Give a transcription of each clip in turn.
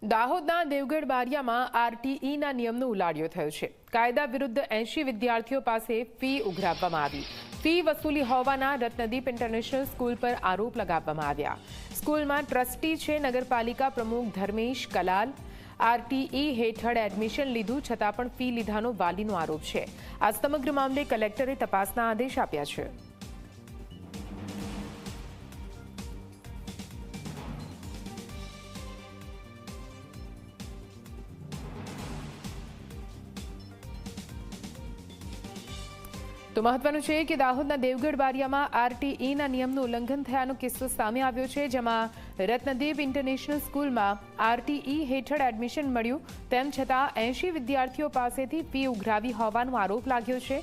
દાહોદના દેવગઢ બારિયામાં આરટીઈના નિયમનો ઉલાળ્યો થયો છે। કાયદા વિરુદ્ધ 80 વિદ્યાર્થીઓ પાસે ફી ઉઘરાવવામાં આવી। ફી વસૂલી હોવાના રત્નદીપ ઇન્ટરનેશનલ સ્કૂલ પર આરોપ લગાવવામાં આવ્યા। સ્કૂલમાં ટ્રસ્ટી છે નગરપાલિકા પ્રમુખ ધર્મેશ કલાલ। આરટીઈ હેઠળ એડમિશન લીધું છતાં પણ ફી લીધાનો વાલીનો આરોપ છે। આ સમગ્ર મામલે કલેક્ટરે તપાસના આદેશ આપ્યા છે। તો મહત્વનું છે કે દાહોદના દેવગઢ બારિયામાં આરટીઈના નિયમનું ઉલ્લંઘન થયાનો કિસ્સો સામે આવ્યો છે, જેમાં રત્નદીપ ઇન્ટરનેશનલ સ્કૂલમાં આરટીઈ હેઠળ એડમિશન મળ્યું તેમ છતાં 80 વિદ્યાર્થીઓ પાસેથી ફી ઉઘરાવી હોવાનો આરોપ લાગ્યો છે।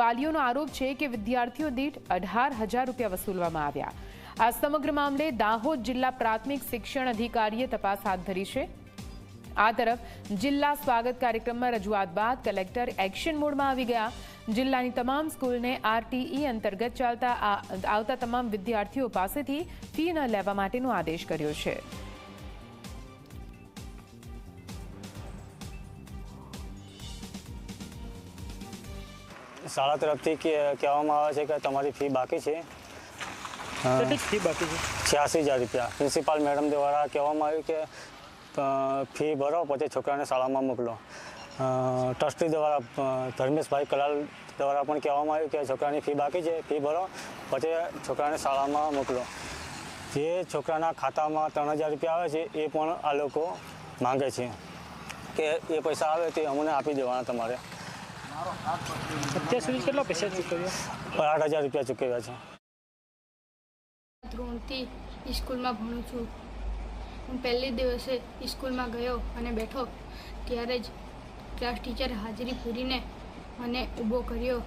વાલીઓનો આરોપ છે કે વિદ્યાર્થીઓ દીઠ 18,000 રૂપિયા વસૂલવામાં આવ્યા। આ સમગ્ર મામલે દાહોદ જિલ્લા પ્રાથમિક શિક્ષણ અધિકારીએ તપાસ હાથ ધરી છે। આ તરફ જિલ્લા સ્વાગત કાર્યક્રમમાં રજૂઆત બાદ કલેક્ટર એક્શન મોડમાં આવી ગયા। જિલ્લાની તમામ સ્કૂલને આરટીઈ અંતર્ગત ચાલતા આવતા તમામ વિદ્યાર્થીઓ પાસેથી ફી ન લેવા માટેનો આદેશ કર્યો છે। શાળા તરફથી કહેવામાં આવે છે કે તમારી ફી બાકી છે। ફી બાકી છે 86,000 રૂપિયા। પ્રિન્સિપાલ મેડમ દ્વારા કહેવામાં આવ્યું કે ફી ભરો પછી છોકરાને શાળામાં મોકલો। ટ્રસ્ટી દ્વારા ધર્મેશભાઈ કલાલ દ્વારા પણ કહેવામાં આવ્યું કે છોકરાની ફી બાકી છે, ફી ભરો પછી છોકરાને શાળામાં મોકલો। જે છોકરાના ખાતામાં 3,000 રૂપિયા આવે છે એ પણ આ લોકો માંગે છે કે એ પૈસા આવે તે અમને આપી દેવાના તમારે। અત્યાર સુધી કેટલા પૈસા ચૂકવ્યા? 8,000 રૂપિયા ચૂકવ્યા છે। ધોરણથી સ્કૂલમાં ભણું છું। હું પહેલે દિવસે સ્કૂલમાં ગયો અને બેઠો ત્યારે જ ક્લાસ ટીચરે હાજરી પૂરીને મને ઊભો કર્યો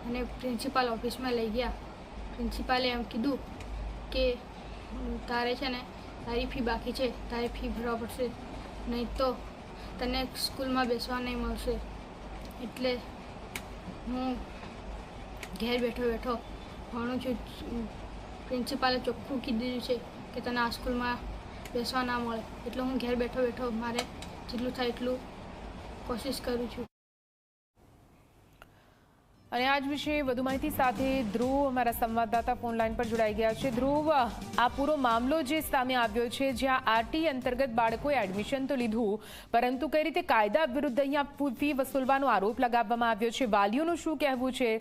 અને પ્રિન્સિપાલ ઓફિસમાં લઈ ગયા। પ્રિન્સિપાલે એમ કીધું કે તારે છે ને તારી ફી બાકી છે, તારી ફી ભરવા પડશે, નહીં તો તને સ્કૂલમાં બેસવા નહીં મળશે। એટલે હું ઘેર બેઠો ભણું છું। પ્રિન્સિપાલે ચોખ્ખું કીધું છે કે તને આ સ્કૂલમાં બેસવા ના મળે, એટલે હું ઘેર બેઠો મારે જેટલું થાય એટલું કોશિશ કરું છું। અને આજ વિશે વધુ માહિતી સાથે ધ્રુવ અમારા સંવાદદાતા ફોન લાઈન પર જોડાઈ ગયા છે। ધ્રુવ, આ પૂરો મામલો જે સામે આવ્યો છે, જ્યાં આરટીઈ અંતર્ગત બાળકોએ એડમિશન તો લીધું પરંતુ કઈ રીતે કાયદા વિરુદ્ધ અહીંયા ફી વસૂલવાનો આરોપ લગાવવામાં આવ્યો છે, વાલીઓનું શું કહેવું છે,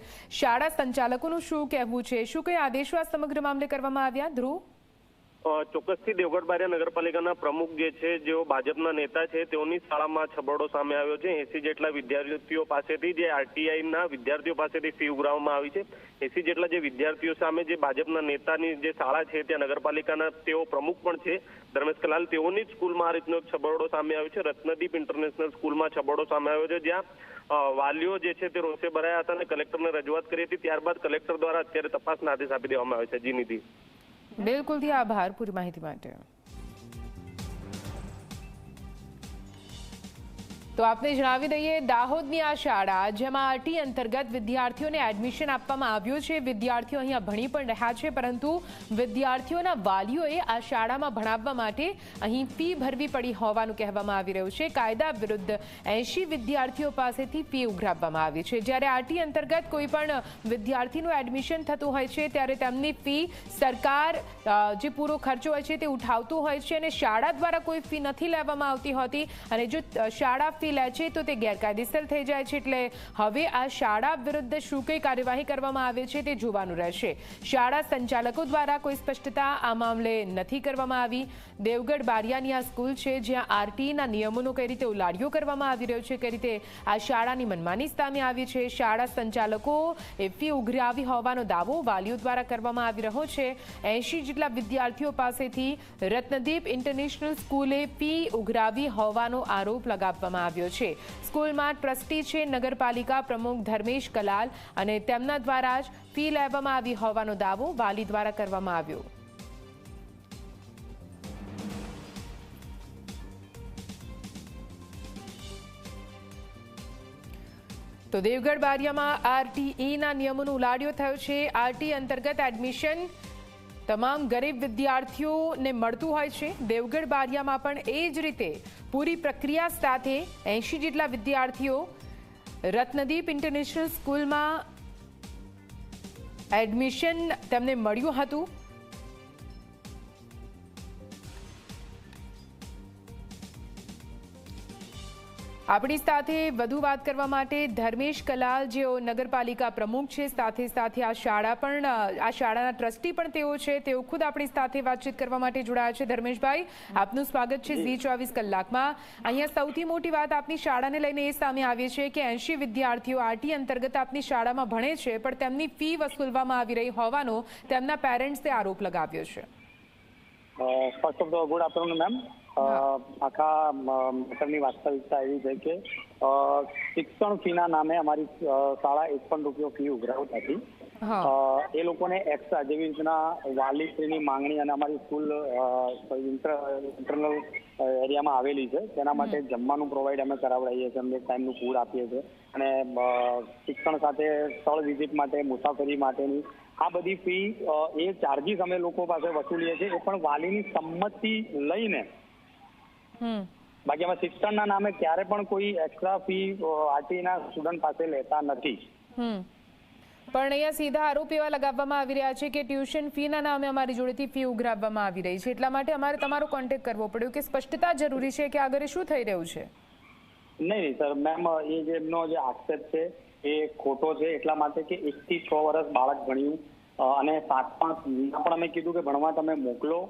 શાળા સંચાલકોનું શું કહેવું છે, શું કઈ આદેશો આ સમગ્ર મામલે કરવામાં આવ્યા? ધ્રુવ, ચોક્કસથી દેવગઢ બારિયા નગરપાલિકાના પ્રમુખ જે છે, જેઓ ભાજપના નેતા છે, તેઓની શાળામાં છબરડો સામે આવ્યો છે। 80 જેટલા વિદ્યાર્થીઓ પાસેથી જે આરટીઆઈના વિદ્યાર્થીઓ પાસેથી ફી ઉઘરાવવામાં આવી છે। 80 જેટલા જે વિદ્યાર્થીઓ સામે જે ભાજપના નેતાની જે શાળા છે ત્યાં નગરપાલિકાના તેઓ પ્રમુખ પણ છે ધર્મેશ કલાલ, તેઓની જ સ્કૂલમાં આ રીતનો છબરડો સામે આવ્યો છે। રત્નદીપ ઇન્ટરનેશનલ સ્કૂલમાં છબરડો સામે આવ્યો છે, જ્યાં વાલીઓ જે છે તે રોષે ભરાયા હતા અને કલેક્ટરને રજૂઆત કરી હતી। ત્યારબાદ કલેક્ટર દ્વારા અત્યારે તપાસના આદેશ આપી દેવામાં આવ્યો છે। જી નિધિ, બિલકુલથી આભાર પૂરી માહિતી માટે। તો આપને જણાવી દઈએ, દાહોદની આ શાળા જેમાં આરટી અંતર્ગત વિદ્યાર્થીઓને એડમિશન આપવામાં આવ્યું છે। વિદ્યાર્થીઓ અહીંયા ભણી પણ રહ્યા છે, પરંતુ વિદ્યાર્થીઓના વાલીઓએ આ શાળામાં ભણાવવા માટે અહીં ફી ભરવી પડી હોવાનું કહેવામાં આવી રહ્યું છે। કાયદા વિરુદ્ધ 80 વિદ્યાર્થીઓ પાસેથી ફી ઉઘરાવવામાં આવી છે। જ્યારે આરટી અંતર્ગત કોઈ પણ વિદ્યાર્થીનું એડમિશન થતું હોય છે ત્યારે તેમની ફી સરકાર જે પૂરો ખર્ચો હોય છે તે ઉઠાવતું હોય છે અને શાળા દ્વારા કોઈ ફી નથી લેવામાં આવતી હોતી, અને જો શાળા ફી લે છે તો તે ગેરકાયદેસર થઈ જાય છે। એટલે હવે આ શાળા વિરુદ્ધ શું કઈ કાર્યવાહી કરવામાં આવે છે તે જોવાનું રહેશે। શાળા સંચાલકો દ્વારા કોઈ સ્પષ્ટતા આ મામલે નથી કરવામાં આવી। દેવગઢ બારિયાની આ સ્કૂલ છે, જ્યાં આરટીઈના નિયમોનો કઈ રીતે ઉલાળ્યો કરવામાં આવી રહ્યો છે, કઈ રીતે આ શાળાની મનમાની સામે આવી છે। શાળા સંચાલકો એ ફી ઉઘરાવી હોવાનો દાવો વાલીઓ દ્વારા કરવામાં આવી રહ્યો છે। 80 જેટલા વિદ્યાર્થીઓ પાસેથી રત્નદીપ ઇન્ટરનેશનલ સ્કૂલે ફી ઉઘરાવી હોવાનો આરોપ લગાવવામાં આવ્યો છે। સ્કૂલમાં ટ્રસ્ટી છે નગરપાલિકા પ્રમુખ ધર્મેશ કલાલ અને તેમના દ્વારા જ ફી લેવામાં આવી હોવાનો દાવો વાલી દ્વારા કરવામાં આવ્યો। તો દેવગઢ બારિયામાં આરટીઈના નિયમોનો ઉલાળ્યો થયો છે। આરટી અંતર્ગત એડમિશન તમામ ગરીબ વિદ્યાર્થીઓને મળતું હોય છે. દેવગઢ બારિયામાં પણ એ જ રીતે પૂરી પ્રક્રિયા સાથે 80 જેટલા વિદ્યાર્થીઓ રત્નદીપ ઇન્ટરનેશનલ સ્કૂલમાં એડમિશન તેમને મળ્યું હતું. આપણી સાથે વધુ વાત કરવા માટે ધર્મેશ કલાલ, જેઓ નગરપાલિકા પ્રમુખ છે, સાથે સાથે આ શાળાના ટ્રસ્ટી પણ તેઓ છે, તેઓ ખુદ આપણી સાથે વાતચીત કરવા માટે જોડાયા છે. ધર્મેશભાઈ, આપનું સ્વાગત છે ઝી 24 કલાકમાં. અહીંયા સૌથી મોટી વાત આપની શાળાને લઈને એ સામે આવી છે કે 80 વિદ્યાર્થીઓ આરટી અંતર્ગત આપની શાળામાં ભણે છે, પણ તેમની ફી વસૂલવામાં આવી રહી હોવાનો તેમના પેરેન્ટ્સે આરોપ લગાવ્યો છે. First of the good afternoon ma'am. આખા મેટરની વાસ્તવિકતા એવી છે કે શિક્ષણ ફીના નામે અમારી શાળા 1 પણ રૂપિયો ફી ઉઘરાવતી હતી. એ લોકોને એક્સ્ટ્રા જેવી રીતના વાલીશ્રીની માંગણી અને અમારી સ્કૂલ ઇન્ટરનલ એરિયામાં આવેલી છે તેના માટે જમવાનું પ્રોવાઈડ અમે કરાવડાવીએ છીએ, અમે ટાઈમનું ફૂડ આપીએ છીએ અને શિક્ષણ સાથે સ્થળ વિઝિટ માટે, મુસાફરી માટેની આ બધી ફી એ ચાર્જીસ અમે લોકો પાસે વસૂલીએ છીએ, એ પણ વાલીની સંમતિ લઈને. બાકી અમે શિક્ષણના નામે ક્યારે પણ કોઈ એક્સ્ટ્રા ફી આરટીના સ્ટુડન્ટ પાસે લેતા નથી. પણ અહીંયા સીધા આરોપ એવા લગાવવામાં આવી રહ્યા છે કે ટ્યુશન ફીના નામે અમારી જોડેથી ફી ઉઘરાવવામાં આવી રહી છે, એટલા માટે અમારે તમારો કોન્ટેક્ટ કરવો પડ્યો કે સ્પષ્ટતા જરૂરી છે કે આગળ શું થઈ રહ્યું છે. નહીં સર મેમ, એ જે એમનો જે આક્ષેપ છે એ ખોટો છે, એટલા માટે કે 1 થી 6 વર્ષ બાળક ભણ્યું અને 7-5 પણ અમે કીધું કે ભણવા તમે મોકલો.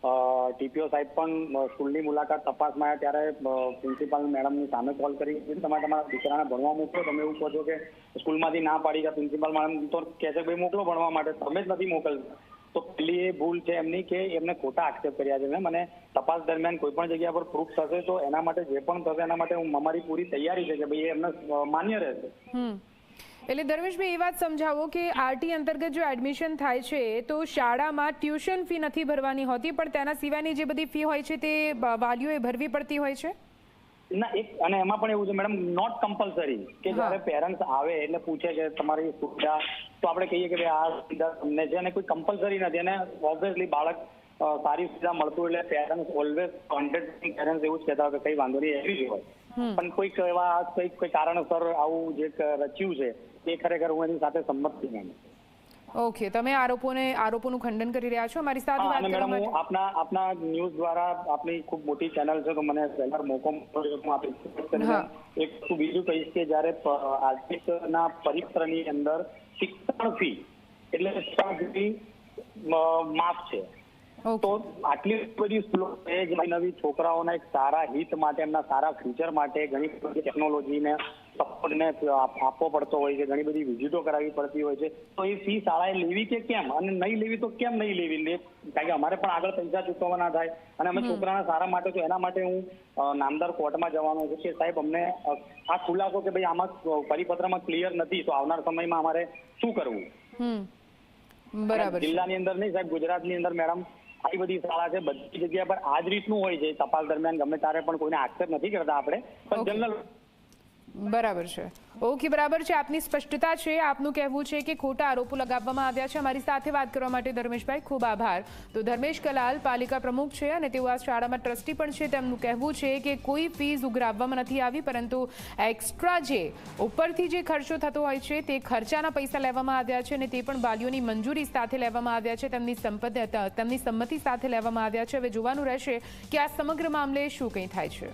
ટીપીઓ સાહેબ પણ સ્કૂલની મુલાકાત તપાસમાં આવ્યા ત્યારે પ્રિન્સિપાલ મેડમની સામે કોલ કરી તમે તમારા દીકરાને ભણવા મોકલો. તમે એવું કહો છો કે સ્કૂલમાંથી ના પાડી ગયા, પ્રિન્સિપાલ મેડમ તો કહે છે ભાઈ મોકલો ભણવા માટે, તમે જ નથી મોકલતા. તો પહેલી એ ભૂલ છે એમની કે એમને ખોટા આક્ષેપ કર્યા છે મેમ, અને તપાસ દરમિયાન કોઈ પણ જગ્યા પર પ્રૂફ થશે તો એના માટે જે પણ થશે એના માટે અમારી પૂરી તૈયારી છે કે ભાઈ એમને માન્ય રહેશે. એટલે ધર્મેશભાઈ, એ વાત સમજાવો કે આરટી અંતર્ગત જો એડમિશન થાય છે તો શાળામાં ટ્યુશન ફી નથી ભરવાની હોતી, પણ તેના સિવાયની જે બધી ફી હોય છે તે વાલીઓએ ભરવી પડતી હોય છે. ના, અને એમાં પણ એવું છે મેડમ, નોટ કમ્પલસરી કે જ્યારે પેરેન્ટ્સ આવે એટલે પૂછે કે તમારી સુવિધા, તો આપણે કહીએ કે ભાઈ આ સુવિધા તમને છે, અને કોઈ કમ્પલસરી નથી. અને ઓબ્વિયસલી બાળક સારી સુવિધા મળતું એટલે પેરેન્ટ્સ ઓલવેઝ 100% પેરેન્ટ્સ એવું જ કહેતા હોય કે કઈ વાંધો નહીં, એવી હોય. પણ કોઈક એવા કોઈ કારણસર આવું જે રચ્યું છે એ ખરેખર હું એની સાથે સંમત છું. ઓકે, તમે આરોપોનું ખંડન કરી રહ્યા છો. અમારી સાથે વાત કરવા માટે હું આપના ન્યૂઝ દ્વારા, આપની ખૂબ મોટી ચેનલ છે તો મને પહેલા મોકો મળ્યો, હું આપણી એક બીજું કહીશ કે જ્યારે આર્થિકના પરિપત્રની અંદર શિક્ષણ ફી એટલે શિક્ષણ ફી માફ છે, તો આટલી બધી સ્કૂલો નવી છોકરાઓના એક સારા હિત માટે, એમના સારા ફ્યુચર માટે ઘણી બધી ટેકનોલોજીને સપોર્ટને આપવો પડતો હોય છે, ઘણી બધી વિઝિટો કરાવવી પડતી હોય છે, તો એ ફી શાળાએ લેવી કે કેમ, અને નહીં લેવી તો કેમ નહીં લેવી, કારણ કે અમારે પણ આગળ પૈસા ચૂકવવા ના થાય અને અમે છોકરાના સારા માટે, તો એના માટે હું નામદાર કોર્ટમાં જવાનો છું કે સાહેબ અમને આ ખુલાસો કે ભાઈ આમાં પરિપત્રમાં ક્લિયર નથી, તો આવનાર સમયમાં અમારે શું કરવું. બરાબર. જિલ્લાની અંદર નહીં સાહેબ, ગુજરાતની અંદર મેડમ આવી બધી શાળા છે, બધી જગ્યા પર આ જ રીતનું હોય છે. તપાસ દરમિયાન ગમે ત્યારે પણ કોઈને આક્ષેપ નથી કરતા આપણે, પણ જનરલ. બરાબર છે. ઓકે, બરાબર છે. આપની સ્પષ્ટતા છે. આપનું કહેવું છે કે ખોટા આરોપો લગાવવામાં આવ્યા છે. અમારી સાથે વાત કરવા માટે ધર્મેશભાઈ ખૂબ આભાર. તો ધર્મેશ કલાલ પાલિકા પ્રમુખ છે અને તેઓ આ શાળામાં ટ્રસ્ટી પણ છે. તેમનું કહેવું છે કે કોઈ ફીસ ઉઘરાવવામાં નથી આવી, પરંતુ એક્સ્ટ્રા જે ઉપરથી જે ખર્ચો થતો હોય છે તે ખર્ચાના પૈસા લેવામાં આવ્યા છે અને તે પણ વાલીઓની મંજૂરી સાથે લેવામાં આવ્યા છે, તેમની સંમતિ સાથે લેવામાં આવ્યા છે. હવે જોવાનું રહેશે કે આ સમગ્ર મામલે શું કંઈ થાય છે.